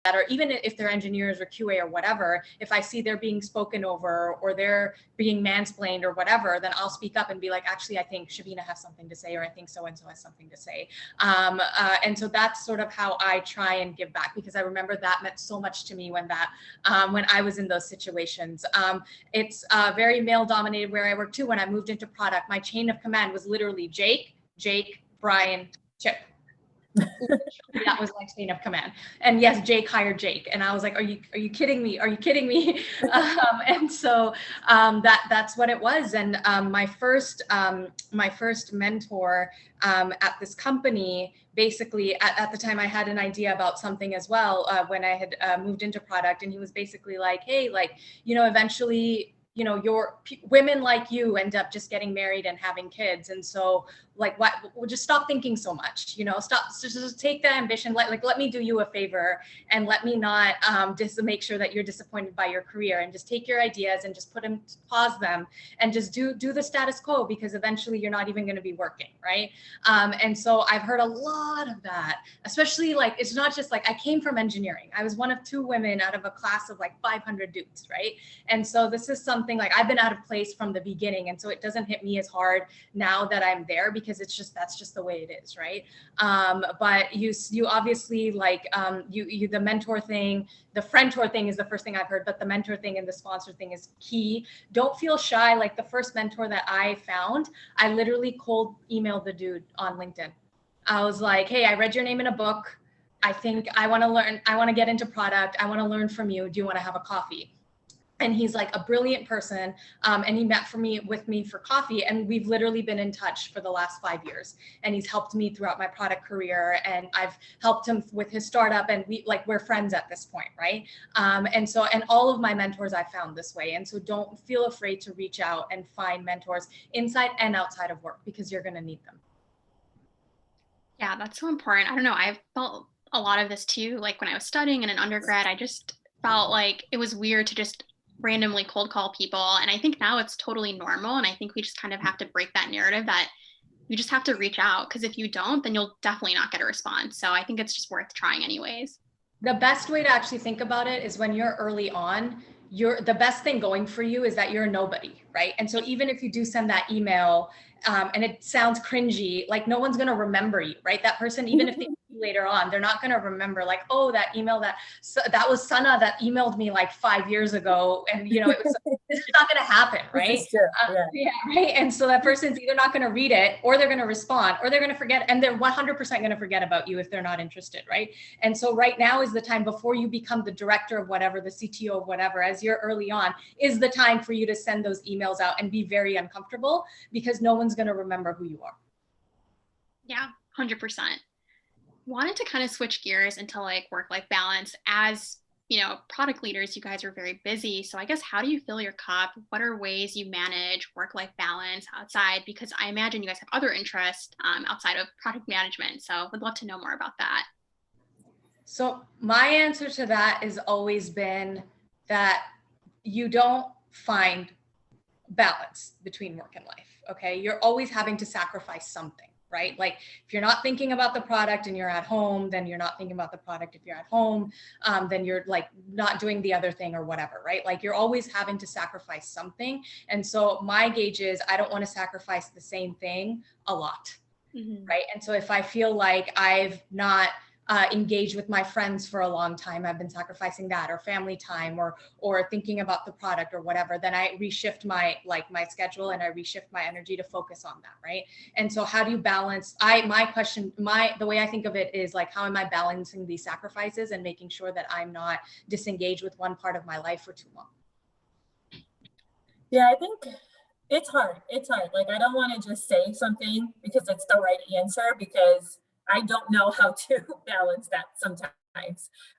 or even if they're engineers or QA or whatever, if I see they're being spoken over or they're being mansplained or whatever, then I'll speak up and be like, actually, I think Shavina has something to say, or I think so-and-so has something to say. And so that's sort of how I try and give back, because I remember that meant so much to me when I was in those situations. It's very male dominated where I work too. When I moved into product, my chain of command was literally Jake, Brian, Chip. That was my chain of command. And yes, Jake hired Jake, and I was like, are you kidding me? Are you kidding me? And so that's what it was. And my first mentor at this company, basically at the time I had an idea about something as well, when I had moved into product, and he was basically like, hey, like, eventually, your women like you end up just getting married and having kids. And so like, what, we'll just stop thinking so much, stop, just take the ambition. Let me do you a favor and let me not just make sure that you're disappointed by your career, and just take your ideas and just pause them and just do the status quo, because eventually you're not even going to be working. Right. And so I've heard a lot of that, especially like, it's not just like, I came from engineering. I was one of 2 women out of a class of like 500 dudes. Right. And so this is something like I've been out of place from the beginning. And so it doesn't hit me as hard now that I'm there, because that's just the way it is. Right. But you obviously like, the mentor thing, the friendtor thing is the first thing I've heard, but the mentor thing and the sponsor thing is key. Don't feel shy. Like the first mentor that I found, I literally cold emailed the dude on LinkedIn. I was like, hey, I read your name in a book. I think I want to learn. I want to get into product. I want to learn from you. Do you want to have a coffee? And he's like a brilliant person. And he met with me for coffee. And we've literally been in touch for the last 5 years. And he's helped me throughout my product career. And I've helped him with his startup. And we're friends at this point, right? And all of my mentors I found this way. And so don't feel afraid to reach out and find mentors inside and outside of work, because you're going to need them. Yeah, that's so important. I don't know. I felt a lot of this too. Like when I was studying in an undergrad, I just felt like it was weird to just randomly cold call people. And I think now it's totally normal. And I think we just kind of have to break that narrative that you just have to reach out, because if you don't, then you'll definitely not get a response. So I think it's just worth trying anyways. The best way to actually think about it is when you're early on, the best thing going for you is that you're a nobody, right? And so even if you do send that email, and it sounds cringy, like no one's going to remember you, right? That person, even if they later on, they're not going to remember like, oh, that email that was Sana that emailed me like 5 years ago. And, it's not going to happen. Right. Yeah. Right. And so that person's either not going to read it, or they're going to respond, or they're going to forget. And they're 100% going to forget about you if they're not interested. Right. And so right now is the time, before you become the director of whatever, the CTO of whatever, as you're early on, is the time for you to send those emails out and be very uncomfortable, because no one's going to remember who you are. Yeah, 100%. Wanted to kind of switch gears into like work-life balance. As product leaders, you guys are very busy. So I guess, how do you fill your cup? What are ways you manage work-life balance outside? Because I imagine you guys have other interests outside of product management. So would love to know more about that. So my answer to that has always been that you don't find balance between work and life. Okay. You're always having to sacrifice something, right? Like if you're not thinking about the product and you're at home, then you're not thinking about the product. If you're at home, then you're like not doing the other thing or whatever, right? Like you're always having to sacrifice something. And so my gauge is, I don't want to sacrifice the same thing a lot. Mm-hmm. Right. And so if I feel like I've not engaged with my friends for a long time, I've been sacrificing that, or family time, or thinking about the product or whatever, then I reshift my schedule, and I reshift my energy to focus on that. Right. And so how do you balance? The way I think of it is like, how am I balancing these sacrifices and making sure that I'm not disengaged with one part of my life for too long? Yeah, I think it's hard. Like, I don't want to just say something because it's the right answer, because I don't know how to balance that sometimes.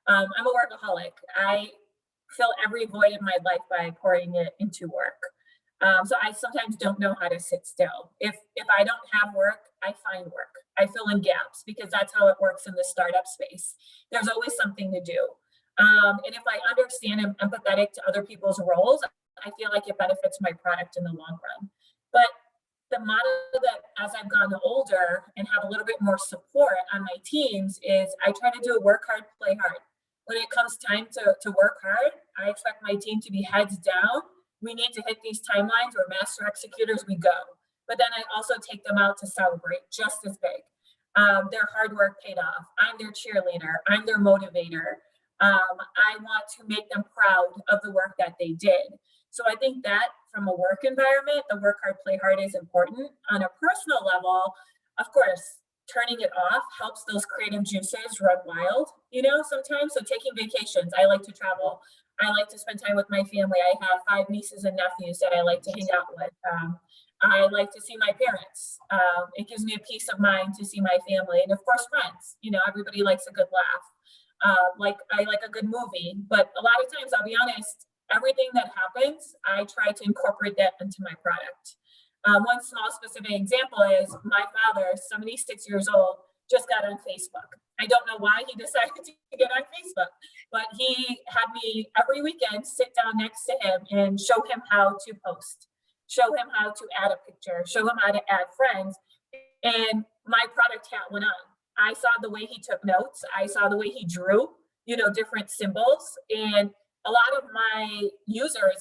I'm a workaholic. I fill every void in my life by pouring it into work. So I sometimes don't know how to sit still. If I don't have work, I find work. I fill in gaps, because that's how it works in the startup space. There's always something to do. And if I understand and I'm empathetic to other people's roles, I feel like it benefits my product in the long run. But the model that, as I've gotten older and have a little bit more support on my teams, is I try to do work hard, play hard. when it comes time to work hard, I expect my team to be heads down. We need to hit these timelines. We're master executors, we go. But then I also take them out to celebrate just as big. Their hard work paid off. I'm their cheerleader. I'm their motivator. I want to make them proud of the work that they did. So I think that from a work environment, the work hard, play hard is important. On a personal level, of course, turning it off helps those creative juices run wild, sometimes. So taking vacations, I like to travel. I like to spend time with my family. I have 5 nieces and nephews that I like to hang out with. I like to see my parents. It gives me a peace of mind to see my family, and of course, friends. Everybody likes a good laugh. I like a good movie, but a lot of times, I'll be honest, everything that happens, I try to incorporate that into my product. One small specific example is my father, 76 years old, just got on Facebook. I don't know why he decided to get on Facebook, but he had me every weekend sit down next to him and show him how to post, show him how to add a picture, show him how to add friends. And my product hat went on. I saw the way he took notes. I saw the way he drew, different symbols. And a lot of my users,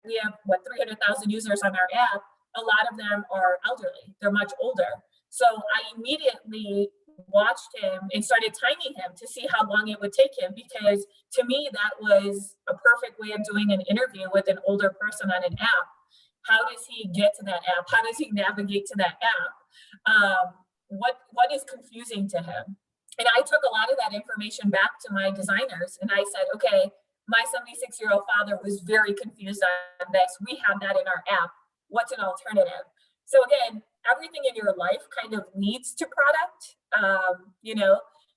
we have 300,000 users on our app. A lot of them are elderly. They're much older. So I immediately watched him and started timing him to see how long it would take him, because to me, that was a perfect way of doing an interview with an older person on an app. How does he get to that app? How does he navigate to that app? What is confusing to him? And I took a lot of that information back to my designers and I said, okay, my 76-year-old father was very confused on this. We have that in our app. What's an alternative? So again, everything in your life kind of leads to product,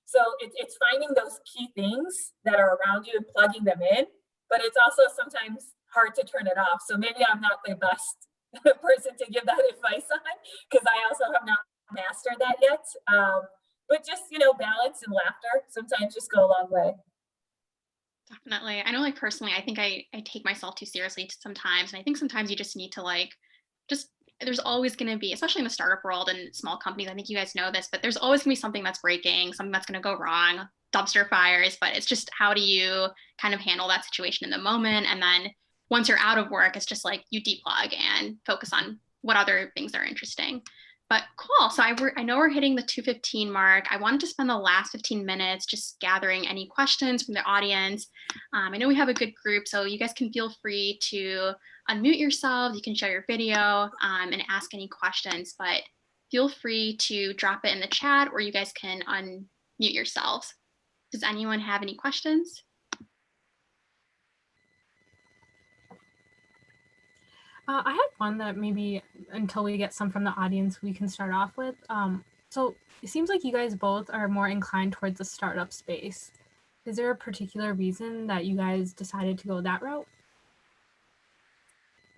so it's finding those key things that are around you and plugging them in, but it's also sometimes hard to turn it off. So maybe I'm not the best person to give that advice on, because I also have not mastered that yet. But just, balance and laughter sometimes just go a long way. Definitely. I know, like, personally, I think I take myself too seriously sometimes. And I think sometimes you just need to, like, there's always going to be, especially in the startup world and small companies, I think you guys know this, but there's always going to be something that's breaking, something that's going to go wrong, dumpster fires. But it's just, how do you kind of handle that situation in the moment? And then once you're out of work, it's just like you deplug and focus on what other things are interesting. But cool. So I know we're hitting the 2:15 mark. I wanted to spend the last 15 minutes just gathering any questions from the audience. I know we have a good group, so you guys can feel free to unmute yourselves. You can share your video and ask any questions, but feel free to drop it in the chat, or you guys can unmute yourselves. Does anyone have any questions? I had one that maybe until we get some from the audience, we can start off with. So it seems like you guys both are more inclined towards the startup space. Is there a particular reason that you guys decided to go that route?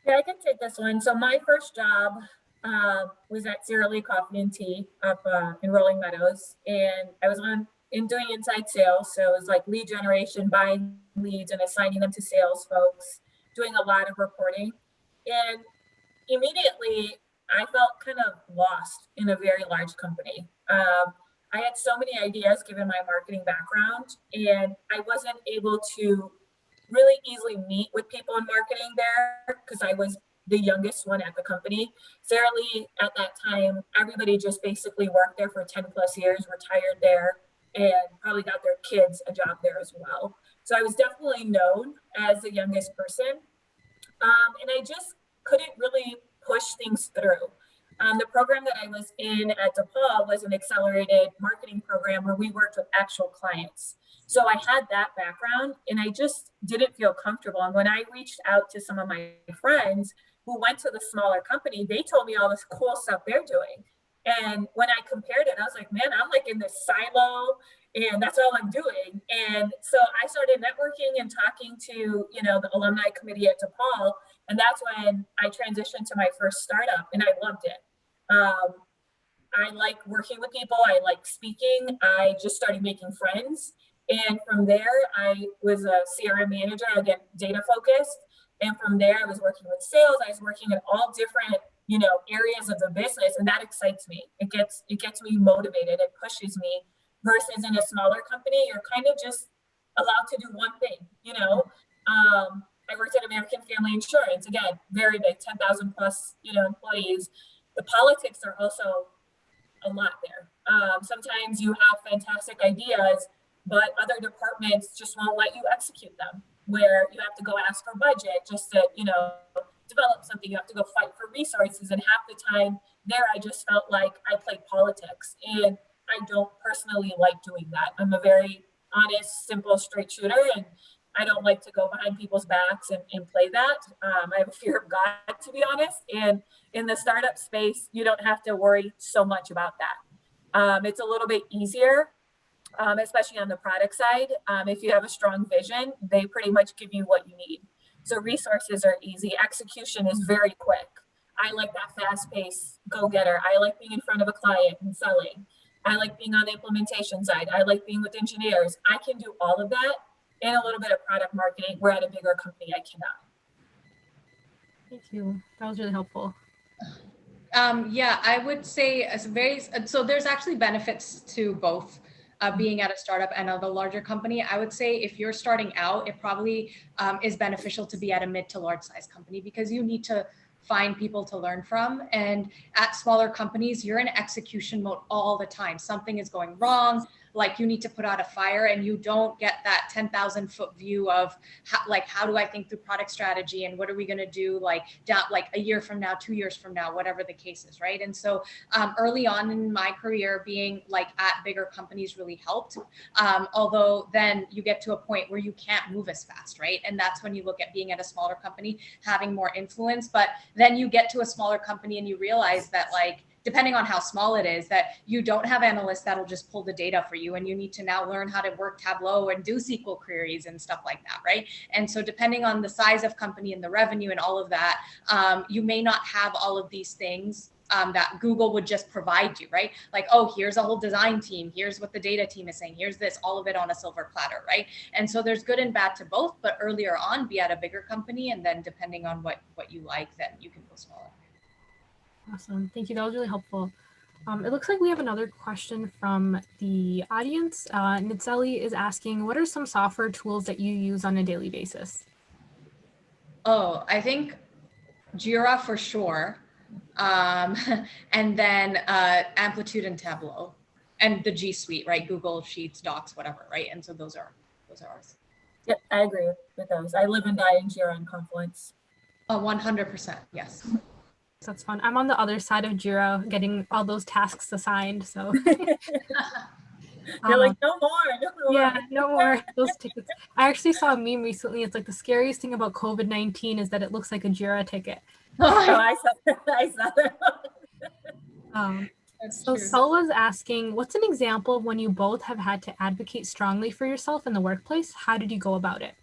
Yeah, I can take this one. So my first job was at Sierra Lee Coffee and Tea up in Rolling Meadows, and I was doing inside sales. So it was like lead generation, buying leads and assigning them to sales folks, doing a lot of reporting. And immediately I felt kind of lost in a very large company. I had so many ideas given my marketing background, and I wasn't able to really easily meet with people in marketing there because I was the youngest one at the company. Sara Lee at that time, everybody just basically worked there for 10 plus years, retired there, and probably got their kids a job there as well. So I was definitely known as the youngest person. And I just couldn't really push things through. The program that I was in at DePaul was an accelerated marketing program where we worked with actual clients. So I had that background and I just didn't feel comfortable. And when I reached out to some of my friends who went to the smaller company, they told me all this cool stuff they're doing. And when I compared it, I was like, man, I'm like in this silo and that's all I'm doing. And so I started networking and talking to, the alumni committee at DePaul. And that's when I transitioned to my first startup and I loved it. I like working with people. I like speaking. I just started making friends. And from there, I was a CRM manager, again, data focused. And from there, I was working with sales. I was working in all different, areas of the business. And that excites me. It gets me motivated. It pushes me versus in a smaller company, you're kind of just allowed to do one thing, you know. I worked at American Family Insurance, again, very big, 10,000 plus, you know, employees. The politics are also a lot there. Sometimes you have fantastic ideas, but other departments just won't let you execute them, where you have to go ask for budget just to, you know, develop something. You have to go fight for resources. And half the time there, I just felt like I played politics. And I don't personally like doing that. I'm a very honest, simple, straight shooter. And I don't like to go behind people's backs and play that. I have a fear of God, to be honest. And in the startup space, you don't have to worry so much about that. It's a little bit easier, especially on the product side. If you have a strong vision, they pretty much give you what you need. So resources are easy. Execution is very quick. I like that fast paced go getter. I like being in front of a client and selling. I like being on the implementation side. I like being with engineers. I can do all of that and a little bit of product marketing, where at a bigger company, I cannot. Thank you. That was really helpful. Yeah, I would say so there's actually benefits to both being at a startup and of a larger company. I would say if you're starting out, it probably is beneficial to be at a mid to large size company, because you need to find people to learn from. And at smaller companies, you're in execution mode all the time. Something is going wrong. Like, you need to put out a fire, and you don't get that 10,000 foot view of how do I think through product strategy, and what are we going to do like a year from now, 2 years from now, whatever the case is, right? And so early on in my career, being like at bigger companies really helped. Although then you get to a point where you can't move as fast, right? And that's when you look at being at a smaller company, having more influence. But then you get to a smaller company and you realize that, like, depending on how small it is, that you don't have analysts that'll just pull the data for you, and you need to now learn how to work Tableau and do SQL queries and stuff like that, right? And so depending on the size of company and the revenue and all of that, you may not have all of these things that Google would just provide you, right? Like, oh, here's a whole design team, here's what the data team is saying, here's this, all of it on a silver platter, right? And so there's good and bad to both, but earlier on, be at a bigger company, and then depending on what you like, then you can go smaller. Awesome. Thank you. That was really helpful. It looks like we have another question from the audience. Nitzeli is asking, what are some software tools that you use on a daily basis? Oh, I think Jira for sure. And then Amplitude and Tableau, and the G Suite, right? Google Sheets, Docs, whatever, right? And so those are ours. Yep, I agree with those. I live and die in Jira and Confluence. 100%, yes. That's fun. I'm on the other side of Jira, getting all those tasks assigned. So you're like, no more. Yeah, no more those tickets. I actually saw a meme recently. It's like, the scariest thing about COVID-19 is that it looks like a Jira ticket. I saw that. So Sola's asking, what's an example of when you both have had to advocate strongly for yourself in the workplace? How did you go about it?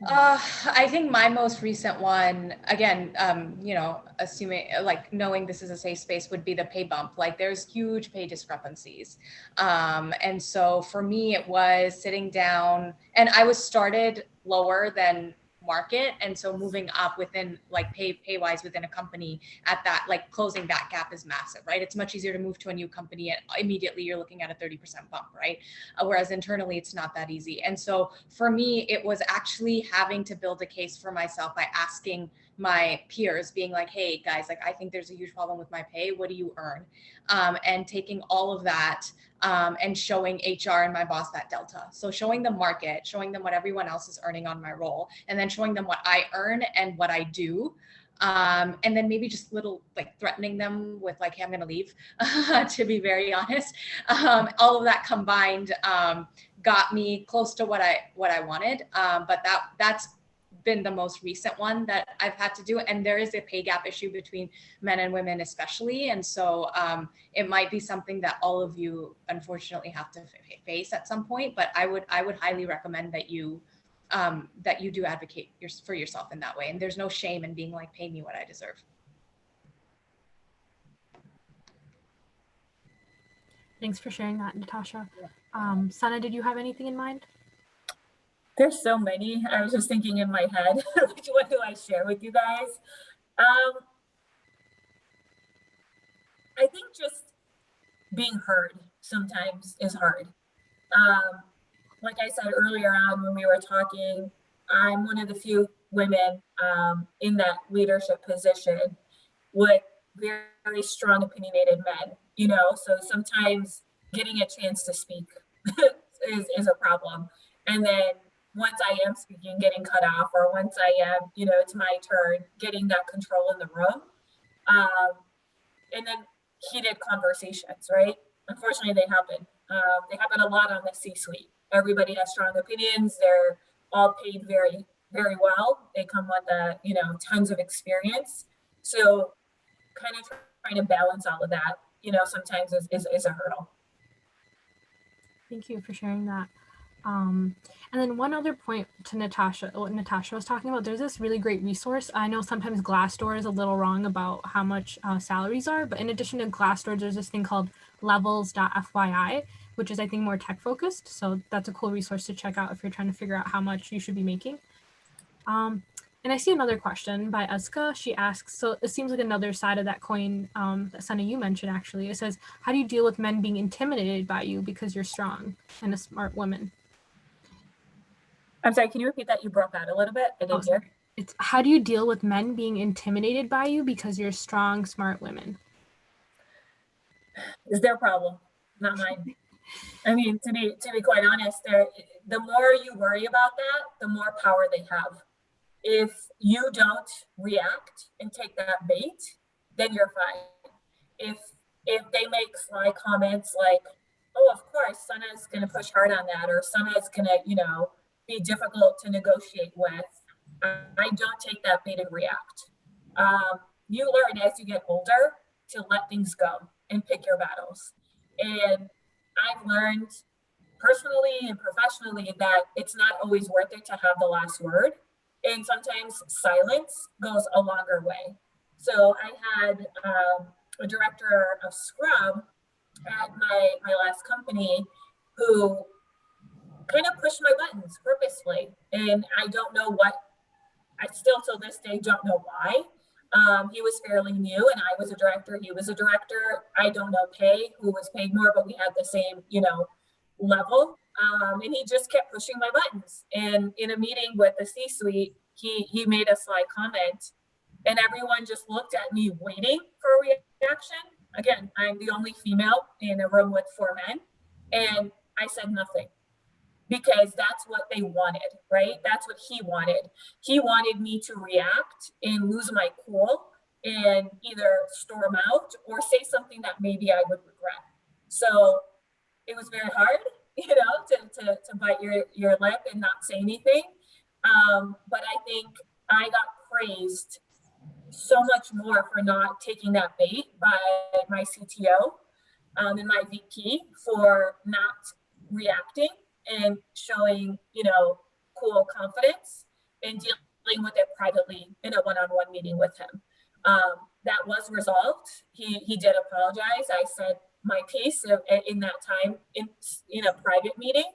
I think my most recent one, again, assuming, like, knowing this is a safe space, would be the pay bump. Like, there's huge pay discrepancies. And so for me, it was sitting down, and I was started lower than market. And so moving up within, like, pay wise within a company at that, like, closing that gap is massive, right? It's much easier to move to a new company and immediately you're looking at a 30% bump, right? Whereas internally it's not that easy. And so for me, it was actually having to build a case for myself by asking my peers, being like, hey guys, like, I think there's a huge problem with my pay. What do you earn? And taking all of that and showing HR and my boss that delta. So showing the market, showing them what everyone else is earning on my role, and then showing them what I earn and what I do. And then maybe just little, like, threatening them with, like, hey, I'm going to leave, to be very honest. All of that combined got me close to what I wanted. But that's been the most recent one that I've had to do. And there is a pay gap issue between men and women, especially. And so it might be something that all of you unfortunately have to face at some point, but I would highly recommend that you do advocate for yourself in that way. And there's no shame in being like, pay me what I deserve. Thanks for sharing that, Natasha. Sana, did you have anything in mind? There's so many. I was just thinking in my head, which one do I share with you guys? I think just being heard sometimes is hard. Like I said earlier on when we were talking, I'm one of the few women in that leadership position with very, very strong opinionated men, you know, so sometimes getting a chance to speak is a problem. And then once I am speaking, getting cut off, or once I am, you know, it's my turn, getting that control in the room. Um, and then heated conversations, right? Unfortunately, they happen. They happen a lot on the C-suite. Everybody has strong opinions. They're all paid very, very well. They come with you know, tons of experience. So kind of trying to balance all of that, you know, sometimes is a hurdle. Thank you for sharing that. And then one other point to Natasha, what Natasha was talking about, there's this really great resource. I know sometimes Glassdoor is a little wrong about how much salaries are, but in addition to Glassdoor, there's this thing called levels.fyi, which is, I think, more tech focused. So that's a cool resource to check out if you're trying to figure out how much you should be making. And I see another question by Eska. She asks, so it seems like another side of that coin that Sana, you mentioned actually. It says, how do you deal with men being intimidated by you because you're strong and a smart woman? I'm sorry, can you repeat that? You broke out a little bit. I didn't hear. It's how do you deal with men being intimidated by you because you're strong, smart women? Is their problem, not mine. I mean, to be quite honest, the more you worry about that, the more power they have. If you don't react and take that bait, then you're fine. If they make sly comments like, "Oh, of course, Sana's going to push hard on that," or "Sana's going to, you know, be difficult to negotiate with," I don't take that bait and react. You learn as you get older to let things go and pick your battles. And I've learned personally and professionally that it's not always worth it to have the last word. And sometimes silence goes a longer way. So I had a director of Scrum at my last company who kind of pushed my buttons purposely. And I don't know what, I still till this day don't know why. He was fairly new and I was a director, he was a director. I don't know who was paid more, but we had the same, you know, level. And he just kept pushing my buttons. And in a meeting with the C-suite, he made a sly comment and everyone just looked at me waiting for a reaction. Again, I'm the only female in a room with 4 men. And I said nothing because that's what they wanted, right? That's what he wanted. He wanted me to react and lose my cool and either storm out or say something that maybe I would regret. So it was very hard, you know, to bite your lip and not say anything. But I think I got praised so much more for not taking that bait by my CTO and my VP for not reacting and showing, you know, cool confidence and dealing with it privately in a one-on-one meeting with him. That was resolved. He did apologize. I said my piece in that time in a private meeting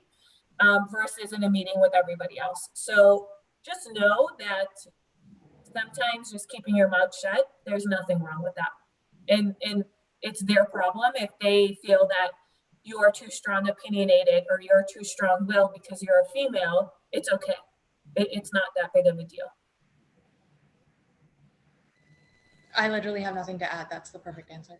versus in a meeting with everybody else. So just know that sometimes just keeping your mouth shut, there's nothing wrong with that. And it's their problem if they feel that you are too strong opinionated or you're too strong-willed because you're a female. It's okay. It's not that big of a deal. I literally have nothing to add. That's the perfect answer.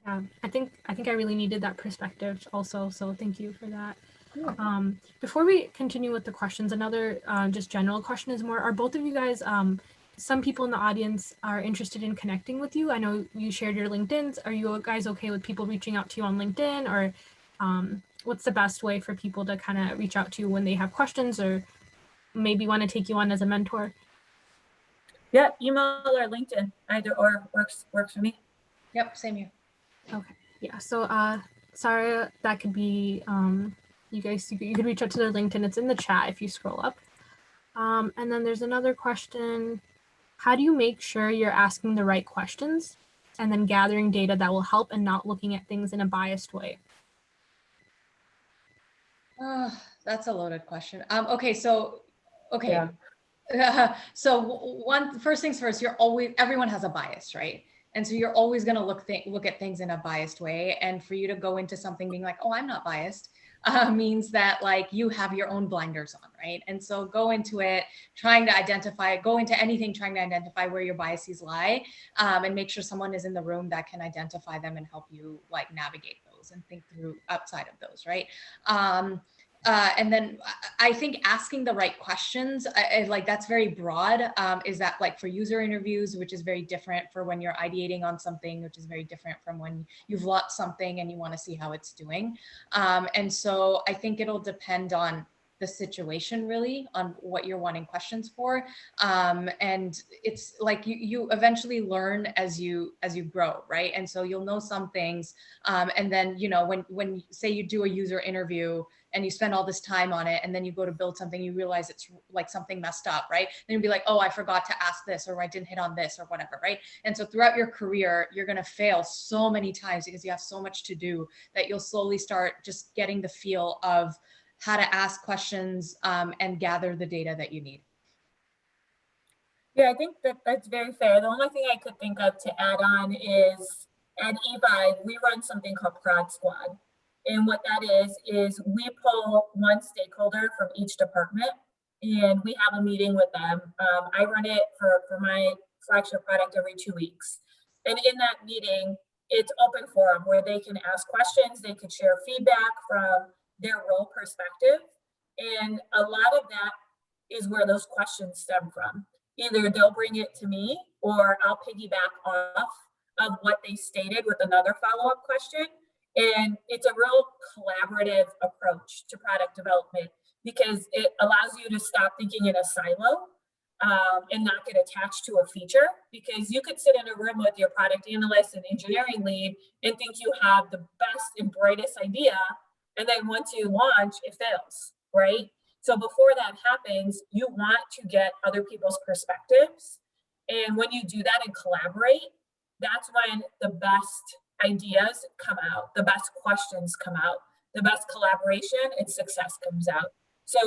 Yeah, I think I really needed that perspective also. So thank you for that. Before we continue with the questions, another just general question is more, are both of you guys, some people in the audience are interested in connecting with you. I know you shared your LinkedIn's. Are you guys okay with people reaching out to you on LinkedIn, or what's the best way for people to kind of reach out to you when they have questions or maybe want to take you on as a mentor? Yeah, email or LinkedIn, either or works for me. Yep, same here. Okay, yeah. So Sarah, that could be you could reach out to their LinkedIn. It's in the chat if you scroll up. And then there's another question. How do you make sure you're asking the right questions and then gathering data that will help and not looking at things in a biased way? That's a loaded question. Okay. Yeah. So first things first, everyone has a bias, right? And so you're always going to look at things in a biased way. And for you to go into something being like, oh, I'm not biased, means that like you have your own blinders on, right? And so go into it go into anything trying to identify where your biases lie, and make sure someone is in the room that can identify them and help you like navigate those and think through outside of those, right? And then I think asking the right questions, like that's very broad. Is that like for user interviews, which is very different for when you're ideating on something, which is very different from when you've launched something and you want to see how it's doing. And so I think it'll depend on the situation, really, on what you're wanting questions for. And it's like you eventually learn as you grow, right? And so you'll know some things, and then when say you do a user interview and you spend all this time on it, and then you go to build something, you realize it's like something messed up, right? Then you'll be like, oh, I forgot to ask this, or I didn't hit on this, or whatever, right? And so throughout your career, you're gonna fail so many times because you have so much to do that you'll slowly start just getting the feel of how to ask questions, and gather the data that you need. Yeah, I think that's very fair. The only thing I could think of to add on is at eVive, we run something called Prod Squad. And what that is we pull one stakeholder from each department and we have a meeting with them. I run it for my flagship product every 2 weeks. And in that meeting, it's open forum where they can ask questions, they could share feedback from their role perspective. And a lot of that is where those questions stem from. Either they'll bring it to me or I'll piggyback off of what they stated with another follow-up question. And it's a real collaborative approach to product development because it allows you to stop thinking in a silo, and not get attached to a feature, because you could sit in a room with your product analyst and engineering lead and think you have the best and brightest idea. And then once you launch, it fails, right? So before that happens, you want to get other people's perspectives. And when you do that and collaborate, that's when the best ideas come out, the best questions come out, the best collaboration and success comes out. So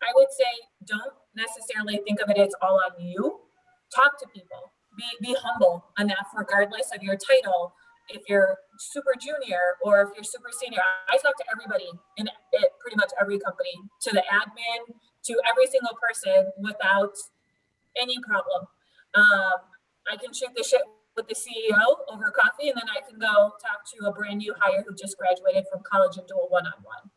I would say don't necessarily think of it as all on you. Talk to people, be humble enough, regardless of your title. If you're super junior or if you're super senior, I talk to everybody in pretty much every company, to the admin, to every single person without any problem. I can shoot the shit with the CEO over coffee, and then I can go talk to a brand new hire who just graduated from college and do a one-on-one.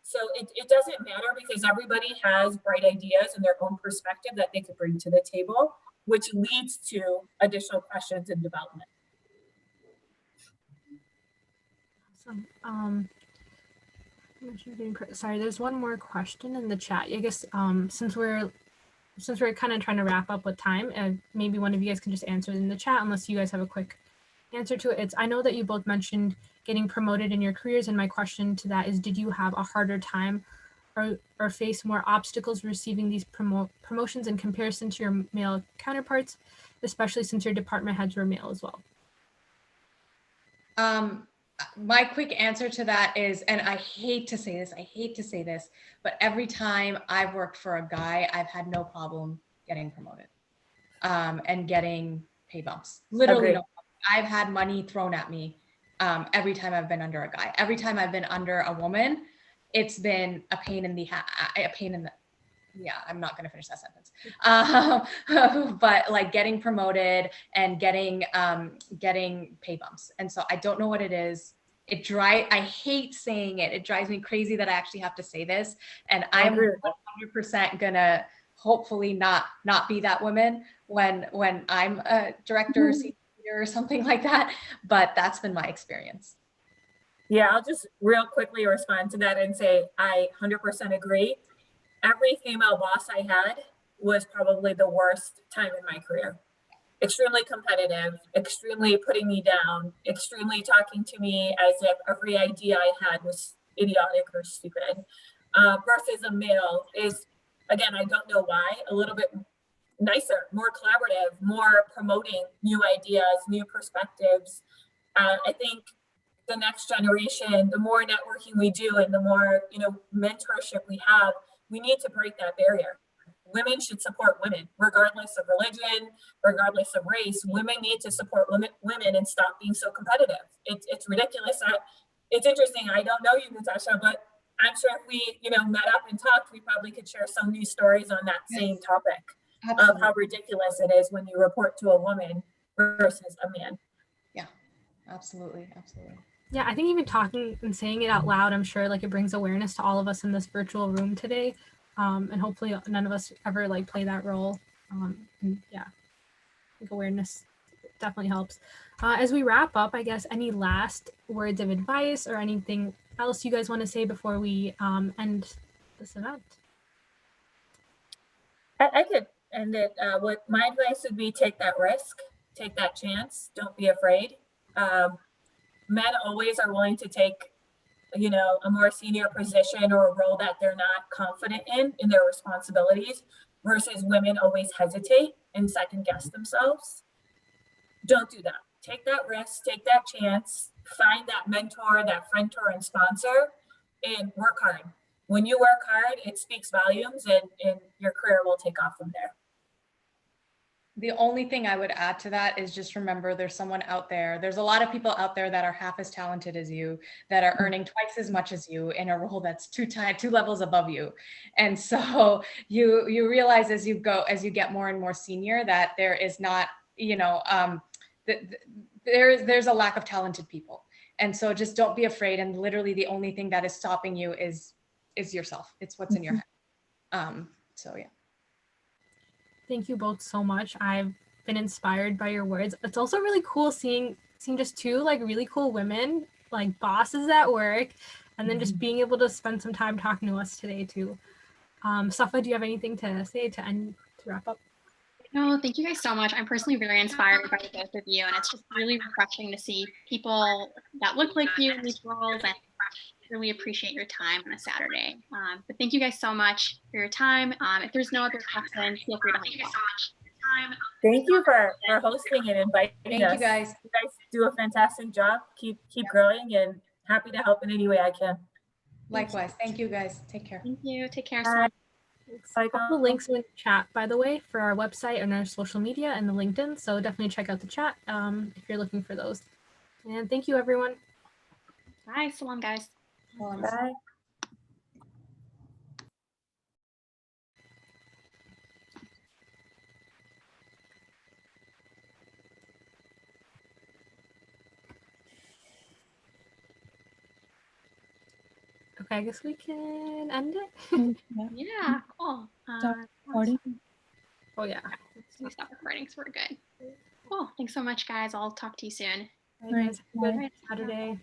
So it doesn't matter because everybody has bright ideas and their own perspective that they could bring to the table, which leads to additional questions and development. Awesome. Sorry, there's one more question in the chat. I guess since we're kind of trying to wrap up with time, maybe one of you guys can just answer it in the chat, unless you guys have a quick answer to it. I know that you both mentioned getting promoted in your careers, and my question to that is, did you have a harder time or face more obstacles receiving these promotions in comparison to your male counterparts, especially since your department heads were male as well? My quick answer to that is, and I hate to say this, but every time I've worked for a guy, I've had no problem getting promoted, and getting pay bumps. Literally no problem. I've had money thrown at me every time I've been under a guy. Every time I've been under a woman, it's been a pain in the yeah, I'm not going to finish that sentence. But like getting promoted and getting pay bumps. And so I don't know what it is. I hate saying it. It drives me crazy that I actually have to say this. And I'm 100% gonna hopefully not be that woman when I'm a director or something like that. But that's been my experience. Yeah, I'll just real quickly respond to that and say I 100% agree. Every female boss I had was probably the worst time in my career. Extremely competitive, extremely putting me down, extremely talking to me as if every idea I had was idiotic or stupid. Versus a male is, again, I don't know why, a little bit nicer, more collaborative, more promoting new ideas, new perspectives. I think the next generation, the more networking we do and the more mentorship we have, we need to break that barrier. women should support women, regardless of religion, regardless of race. Women need to support women and stop being so competitive. It's ridiculous. It's interesting. I don't know you, Natasha, but I'm sure if we, met up and talked, we probably could share some news stories on that same topic. Absolutely. Of how ridiculous it is when you report to a woman versus a man. Yeah, absolutely. Yeah, I think even talking and saying it out loud, I'm sure it brings awareness to all of us in this virtual room today. And hopefully none of us ever play that role. And yeah, I think awareness definitely helps. As we wrap up, I guess, any last words of advice or anything else you guys want to say before we end this event? I could end it. What my advice would be, take that risk, take that chance. Don't be afraid. Men always are willing to take, a more senior position or a role that they're not confident in their responsibilities, versus women always hesitate and second guess themselves. Don't do that. Take that risk, take that chance, find that mentor, that friendtor and sponsor, and work hard. When you work hard, it speaks volumes, and your career will take off from there. The only thing I would add to that is just remember there's someone out there. There's a lot of people out there that are half as talented as you, that are earning twice as much as you in a role that's two levels above you. And so you realize as you get more and more senior that there is not, there's a lack of talented people. And so just don't be afraid. And literally the only thing that is stopping you is yourself. It's what's in your head. So yeah. Thank you both so much. I've been inspired by your words. It's also really cool seeing just two really cool women, bosses at work, and then just being able to spend some time talking to us today too. Safa, do you have anything to say to wrap up? No, thank you guys so much. I'm personally very inspired by both of you, and it's just really refreshing to see people that look like you in these roles, and really appreciate your time on a Saturday. But thank you guys so much for your time. If there's no other questions, feel free to let me know. Thank you for hosting and inviting us. Thank you guys. You guys do a fantastic job. Keep growing, and happy to help in any way I can. Likewise. Thank you guys. Take care. Thank you. Take care. Bye. All the links in the chat, by the way, for our website and our social media and the LinkedIn. So definitely check out the chat if you're looking for those. And thank you, everyone. Bye. Salam, guys. Bye. Okay, I guess we can end it. Yeah, cool. Recording. Oh yeah. We stop recording, so we're good. Cool. Thanks so much, guys. I'll talk to you soon. Bye, guys. Have a good Saturday.